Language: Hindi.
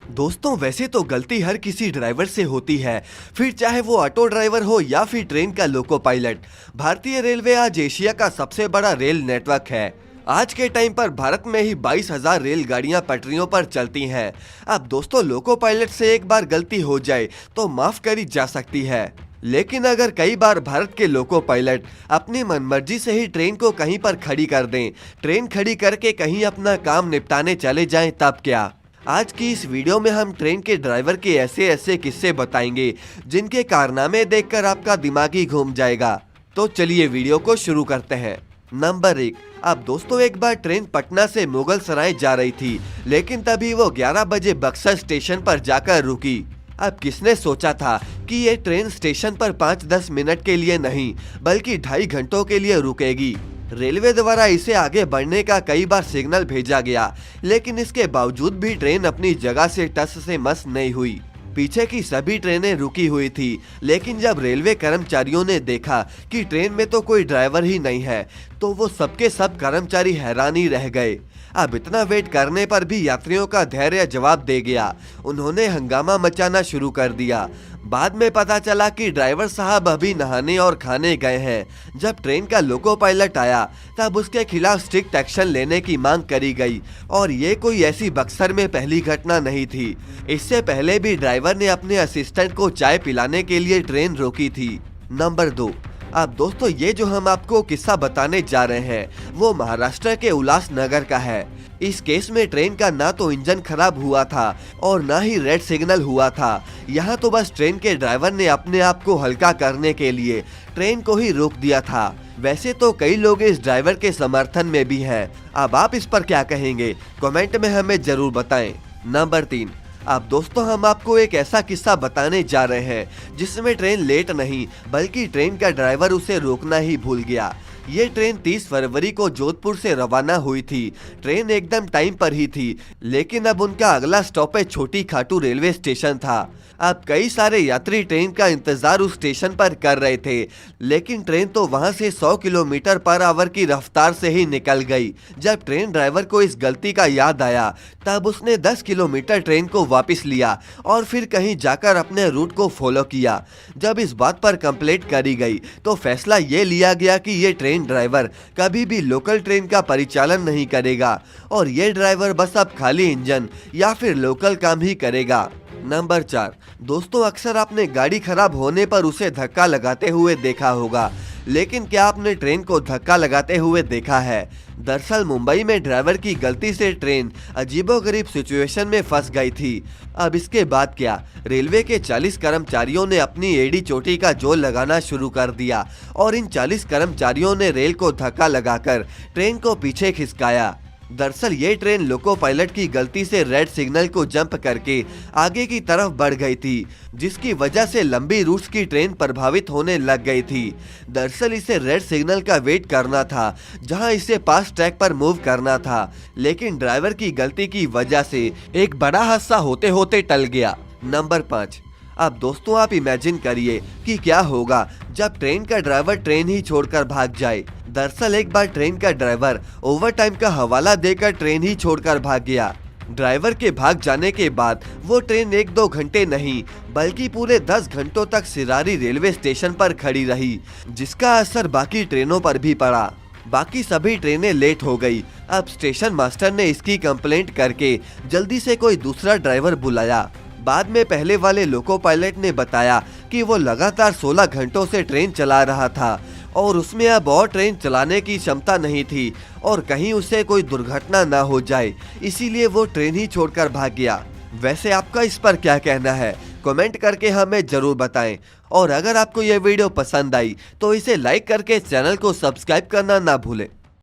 दोस्तों वैसे तो गलती हर किसी ड्राइवर से होती है, फिर चाहे वो ऑटो ड्राइवर हो या फिर ट्रेन का लोको पायलट। भारतीय रेलवे आज एशिया का सबसे बड़ा रेल नेटवर्क है। आज के टाइम पर भारत में ही 22,000 रेलगाड़ियां पटरियों पर चलती हैं। अब दोस्तों लोको पायलट से एक बार गलती हो जाए तो माफ करी जा सकती है, लेकिन अगर कई बार भारत के लोको पायलट अपनी मनमर्जी से ही ट्रेन को कहीं पर खड़ी कर दें, ट्रेन खड़ी करके कहीं अपना काम निपटाने चले जाएं, तब क्या। आज की इस वीडियो में हम ट्रेन के ड्राइवर के ऐसे ऐसे किस्से बताएंगे जिनके कारनामे देखकर आपका दिमाग ही घूम जाएगा। तो चलिए वीडियो को शुरू करते हैं। नंबर 1। अब दोस्तों एक बार ट्रेन पटना से मुगल सराय जा रही थी, लेकिन तभी वो 11 बजे बक्सर स्टेशन पर जाकर रुकी। अब किसने सोचा था कि ये ट्रेन स्टेशन पर 5-10 मिनट के लिए नहीं बल्कि 2.5 घंटों के लिए रुकेगी। रेलवे द्वारा इसे आगे बढ़ने का कई बार सिग्नल भेजा गया, लेकिन इसके बावजूद भी ट्रेन अपनी जगह से टस से मस नहीं हुई। पीछे की सभी ट्रेनें रुकी हुई थी, लेकिन जब रेलवे कर्मचारियों ने देखा कि ट्रेन में तो कोई ड्राइवर ही नहीं है, तो वो सबके सब कर्मचारी हैरान ही रह गए। अब इतना वेट करने पर भी यात्रियों का धैर्य जवाब दे गया। उन्होंने हंगामा मचाना शुरू कर दिया। बाद में पता चला कि ड्राइवर साहब अभी नहाने और खाने गए हैं। जब ट्रेन का लोको पायलट आया तब उसके खिलाफ स्ट्रिक्ट एक्शन लेने की मांग करी गई, और ये कोई ऐसी बक्सर में पहली घटना नहीं थी। इससे पहले भी ड्राइवर ने अपने असिस्टेंट को चाय पिलाने के लिए ट्रेन रोकी थी। नंबर 2। अब दोस्तों ये जो हम आपको किस्सा बताने जा रहे हैं वो महाराष्ट्र के उल्लासनगर का है। इस केस में ट्रेन का ना तो इंजन खराब हुआ था और ना ही रेड सिग्नल हुआ था। यहाँ तो बस ट्रेन के ड्राइवर ने अपने आप को हल्का करने के लिए ट्रेन को ही रोक दिया था। वैसे तो कई लोग इस ड्राइवर के समर्थन में भी हैं। अब आप इस पर क्या कहेंगे, कमेंट में हमें जरूर बताएं। नंबर 3। अब दोस्तों हम आपको एक ऐसा किस्सा बताने जा रहे हैं जिसमें ट्रेन लेट नहीं बल्कि ट्रेन का ड्राइवर उसे रोकना ही भूल गया। ये ट्रेन 30 फरवरी को जोधपुर से रवाना हुई थी। ट्रेन एकदम टाइम पर ही थी, लेकिन अब उनका अगला स्टॉपेज छोटी खाटू रेलवे स्टेशन था। अब कई सारे यात्री ट्रेन का इंतजार उस स्टेशन पर कर रहे थे, लेकिन ट्रेन तो वहां से 100 किलोमीटर पर आवर की रफ्तार से ही निकल गई। जब ट्रेन ड्राइवर को इस गलती का याद आया तब उसने 10 किलोमीटर ट्रेन को वापस लिया और फिर कहीं जाकर अपने रूट को फॉलो किया। जब इस बात पर कंप्लेंट करी गई तो फैसला ये लिया गया कि ये ट्रेन ड्राइवर कभी भी लोकल ट्रेन का परिचालन नहीं करेगा और ये ड्राइवर बस अब खाली इंजन या फिर लोकल काम ही करेगा। नंबर 4। दोस्तों अक्सर आपने गाड़ी खराब होने पर उसे धक्का लगाते हुए देखा होगा, लेकिन क्या आपने ट्रेन को धक्का लगाते हुए देखा है? दरअसल मुंबई में ड्राइवर की गलती से ट्रेन अजीबोगरीब सिचुएशन में फंस गई थी। अब इसके बाद क्या, रेलवे के 40 कर्मचारियों ने अपनी एड़ी चोटी का जोर लगाना शुरू कर दिया और इन 40 कर्मचारियों ने रेल को धक्का लगाकर ट्रेन को पीछे खिसकाया। दरअसल ये ट्रेन लोको पायलट की गलती से रेड सिग्नल को जंप करके आगे की तरफ बढ़ गई थी, जिसकी वजह से लंबी रूट्स की ट्रेन प्रभावित होने लग गई थी। दरअसल इसे रेड सिग्नल का वेट करना था जहां इसे पास ट्रैक पर मूव करना था, लेकिन ड्राइवर की गलती की वजह से एक बड़ा हादसा होते होते टल गया। नंबर 5। अब दोस्तों आप इमेजिन करिए कि क्या होगा जब ट्रेन का ड्राइवर ट्रेन ही छोड़कर भाग जाए। दरअसल एक बार ट्रेन का ड्राइवर ओवर टाइम का हवाला देकर ट्रेन ही छोड़कर भाग गया। ड्राइवर के भाग जाने के बाद वो ट्रेन 1-2 घंटे नहीं बल्कि पूरे 10 घंटों तक सिरारी रेलवे स्टेशन पर खड़ी रही, जिसका असर बाकी ट्रेनों पर भी पड़ा। बाकी सभी ट्रेनें लेट हो गई। अब स्टेशन मास्टर ने इसकी कंप्लेंट करके जल्दी से कोई दूसरा ड्राइवर बुलाया। बाद में पहले वाले लोको पायलट ने बताया कि वो लगातार 16 घंटों से ट्रेन चला रहा था और उसमें अब और ट्रेन चलाने की क्षमता नहीं थी और कहीं उसे कोई दुर्घटना ना हो जाए, इसीलिए वो ट्रेन ही छोड़कर भाग गया। वैसे आपका इस पर क्या कहना है, कमेंट करके हमें जरूर बताएं। और अगर आपको यह वीडियो पसंद आई तो इसे लाइक करके चैनल को सब्सक्राइब करना ना भूलें।